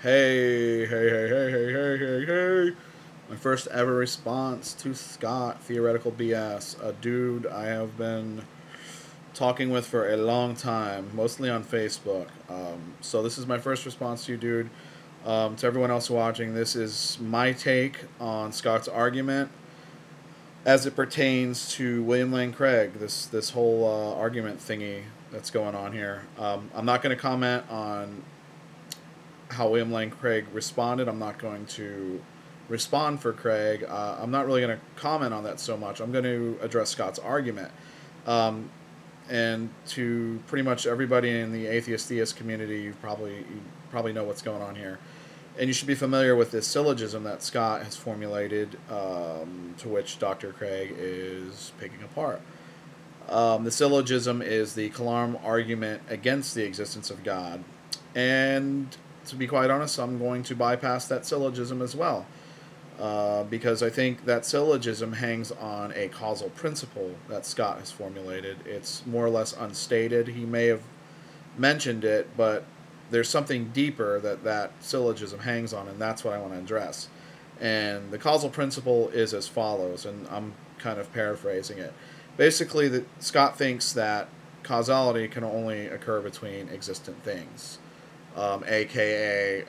Hey. My first ever response to Scott, Theoretical BS, a dude I have been talking with for a long time, mostly on Facebook. So this is my first response to you, dude. To everyone else watching, this is my take on Scott's argument as it pertains to William Lane Craig, this whole argument thingy that's going on here. I'm not going to comment on how William Lane Craig responded. I'm not going to respond for Craig. I'm not really going to comment on that so much. I'm going to address Scott's argument. Um, and to pretty much everybody in the atheist theist community, you probably know what's going on here. And you should be familiar with this syllogism that Scott has formulated, to which Dr. Craig is picking apart. The syllogism is the Kalam argument against the existence of God. And to be quite honest, I'm going to bypass that syllogism as well. Because I think that syllogism hangs on a causal principle that Scott has formulated. It's more or less unstated. He may have mentioned it, but there's something deeper that syllogism hangs on, and that's what I want to address. And the causal principle is as follows, and I'm kind of paraphrasing it. Basically, Scott thinks that causality can only occur between existent things, aka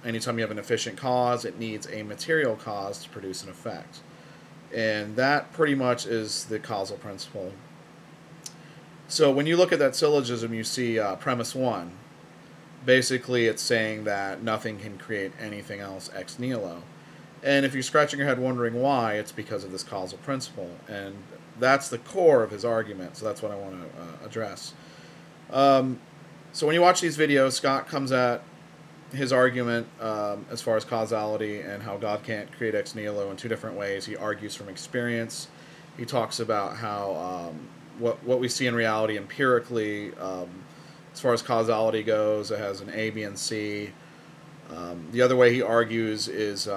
anytime you have an efficient cause, it needs a material cause to produce an effect. And that pretty much is the causal principle. So when you look at that syllogism, you see premise one. Basically, it's saying that nothing can create anything else ex nihilo. And if you're scratching your head wondering why, it's because of this causal principle. And that's the core of his argument, so that's what I want to address. So when you watch these videos, Scott comes at his argument as far as causality and how God can't create ex nihilo in two different ways. He argues from experience. He talks about how what we see in reality empirically, as far as causality goes, it has an A, B, and C. The other way he argues is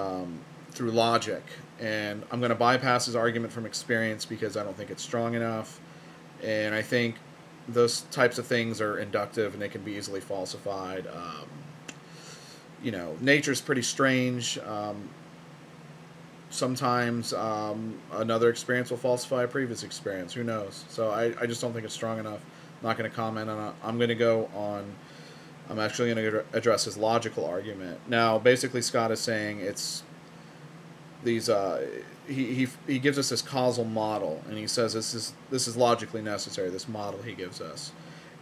through logic. And I'm going to bypass his argument from experience because I don't think it's strong enough. And I think those types of things are inductive and they can be easily falsified. Nature's pretty strange. Sometimes another experience will falsify a previous experience. Who knows? So I just don't think it's strong enough. I'm not going to comment on it. I'm actually going to address his logical argument. Now, basically, Scott is saying it's these. He gives us this causal model, and he says this is logically necessary. This model he gives us,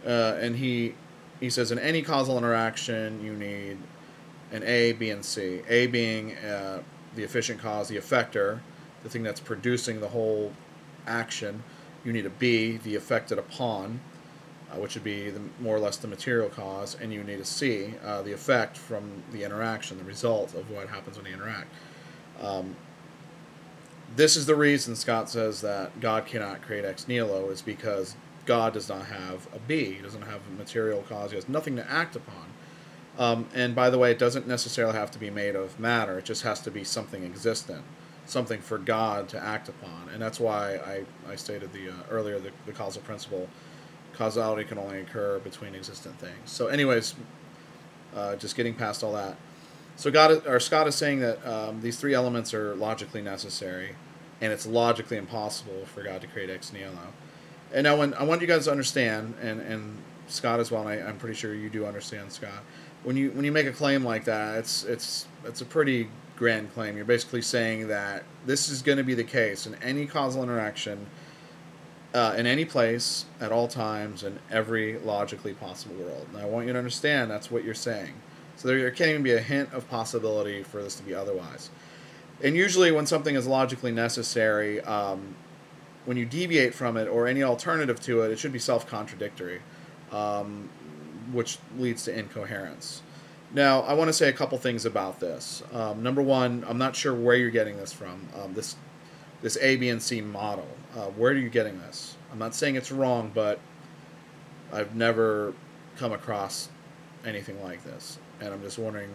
and he says in any causal interaction you need an A, B, and C. A being the efficient cause, the effector, the thing that's producing the whole action. You need a B, the affected upon, which would be more or less the material cause, and you need a C, the effect from the interaction, the result of what happens when they interact. This is the reason Scott says that God cannot create ex nihilo, is because God does not have a B, he doesn't have a material cause, he has nothing to act upon. And by the way, it doesn't necessarily have to be made of matter, it just has to be something existent, something for God to act upon. And that's why I stated earlier the causal principle. Causality can only occur between existent things. So anyways, just getting past all that. So Scott is saying that these three elements are logically necessary, and it's logically impossible for God to create ex nihilo. And now I want you guys to understand, and Scott as well, and I'm pretty sure you do understand, Scott, when you make a claim like that, it's a pretty grand claim. You're basically saying that this is going to be the case in any causal interaction, in any place, at all times, in every logically possible world. And I want you to understand that's what you're saying. So there can't even be a hint of possibility for this to be otherwise. And usually when something is logically necessary, when you deviate from it or any alternative to it, it should be self-contradictory, which leads to incoherence. Now, I want to say a couple things about this. Number one, I'm not sure where you're getting this from, this A, B, and C model. Where are you getting this? I'm not saying it's wrong, but I've never come across anything like this, and I'm just wondering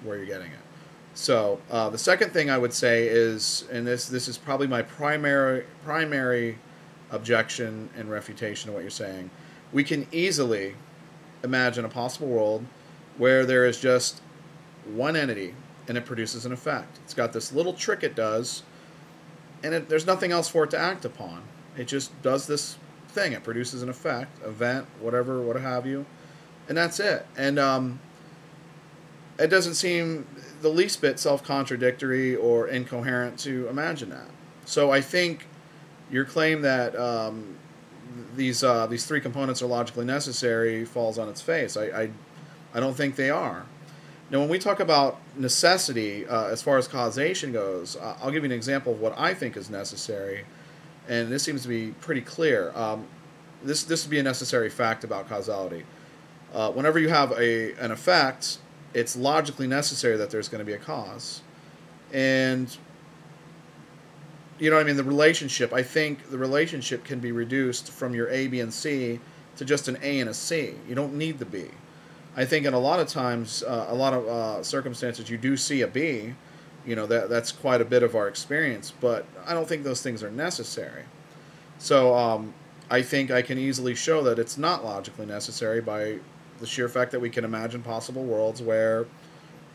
where you're getting it. So the second thing I would say is, and this is probably my primary objection and refutation to what you're saying, we can easily imagine a possible world where there is just one entity and it produces an effect. It's got this little trick it does, and there's nothing else for it to act upon. It just does this thing. It produces an effect, event, whatever, what have you, and that's it. And it doesn't seem the least bit self-contradictory or incoherent to imagine that. So I think your claim that these three components are logically necessary falls on its face. I don't think they are. Now, when we talk about necessity, as far as causation goes, I'll give you an example of what I think is necessary, and this seems to be pretty clear. This would be a necessary fact about causality. Whenever you have an effect, it's logically necessary that there's going to be a cause. And, you know what I mean, the relationship, I think the relationship can be reduced from your A, B, and C to just an A and a C. You don't need the B. I think in a lot of times, a lot of circumstances, you do see a B. You know, that's quite a bit of our experience, but I don't think those things are necessary. So I think I can easily show that it's not logically necessary by the sheer fact that we can imagine possible worlds where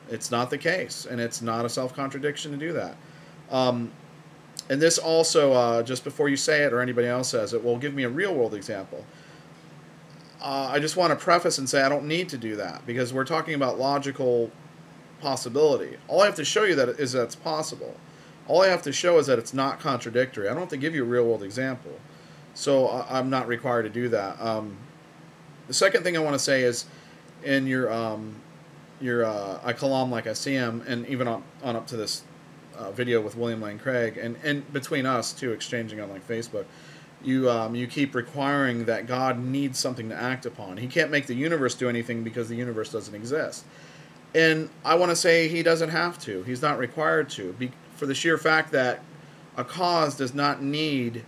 it's not the case, and it's not a self-contradiction to do that. And this also, just before you say it or anybody else says it, will give me a real-world example. I just want to preface and say I don't need to do that, because we're talking about logical possibility. All I have to show you is that it's possible. All I have to show is that it's not contradictory. I don't have to give you a real-world example. So I'm not required to do that. The second thing I want to say is, in your I Kalam Like I See Him, and even on up to this video with William Lane Craig, and between us too, exchanging on like Facebook, you keep requiring that God needs something to act upon. He can't make the universe do anything because the universe doesn't exist. And I want to say he doesn't have to. He's not required to, for the sheer fact that a cause does not need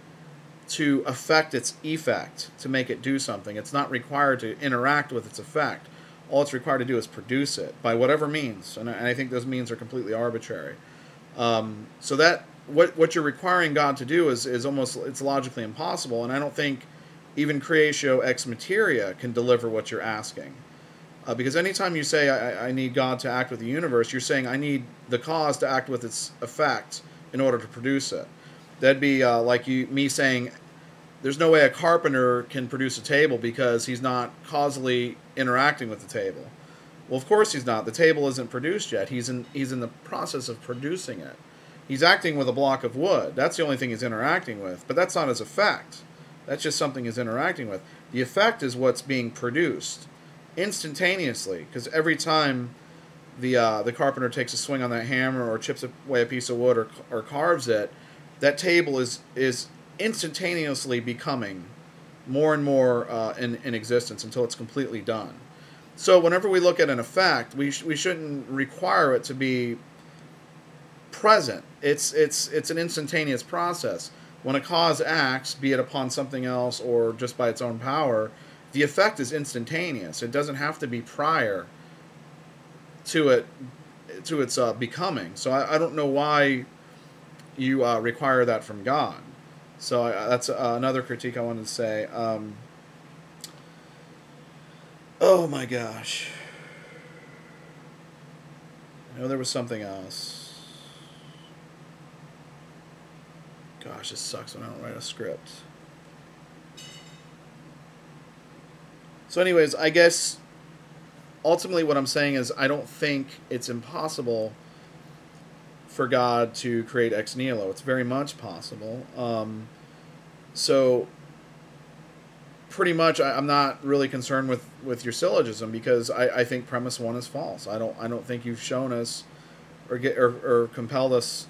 to affect its effect to make it do something. It's not required to interact with its effect. All it's required to do is produce it by whatever means, and I think those means are completely arbitrary. So that what you're requiring God to do is almost, it's logically impossible, and I don't think even creatio ex materia can deliver what you're asking. Because anytime you say I need God to act with the universe, you're saying I need the cause to act with its effect in order to produce it. That'd be like me saying there's no way a carpenter can produce a table because he's not causally interacting with the table. Well, of course he's not. The table isn't produced yet. He's in the process of producing it. He's acting with a block of wood. That's the only thing he's interacting with. But that's not his effect. That's just something he's interacting with. The effect is what's being produced instantaneously, because every time the carpenter takes a swing on that hammer or chips away a piece of wood or carves it, that table is instantaneously becoming more and more in existence until it's completely done. So whenever we look at an effect, we shouldn't require it to be present. It's an instantaneous process. When a cause acts, be it upon something else or just by its own power, the effect is instantaneous. It doesn't have to be prior to its becoming. So I don't know why you require that from God. So that's another critique I wanted to say. Oh my gosh. I know there was something else. Gosh, this sucks when I don't write a script. So anyways, I guess ultimately what I'm saying is I don't think it's impossible for God to create ex nihilo. It's very much possible. So pretty much I'm not really concerned with your syllogism, because I think premise one is false. I don't think you've shown us or compelled us,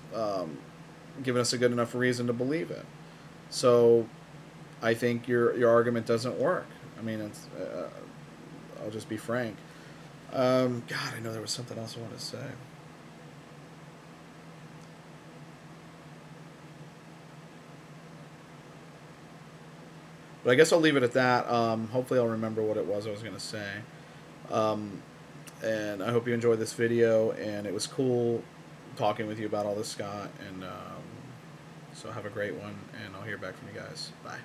given us a good enough reason to believe it. So I think your argument doesn't work. I mean, it's I'll just be frank. God, I know there was something else I wanted to say. But I guess I'll leave it at that. Hopefully I'll remember what it was I was going to say. And I hope you enjoyed this video, and it was cool talking with you about all this, Scott. And so have a great one, and I'll hear back from you guys. Bye.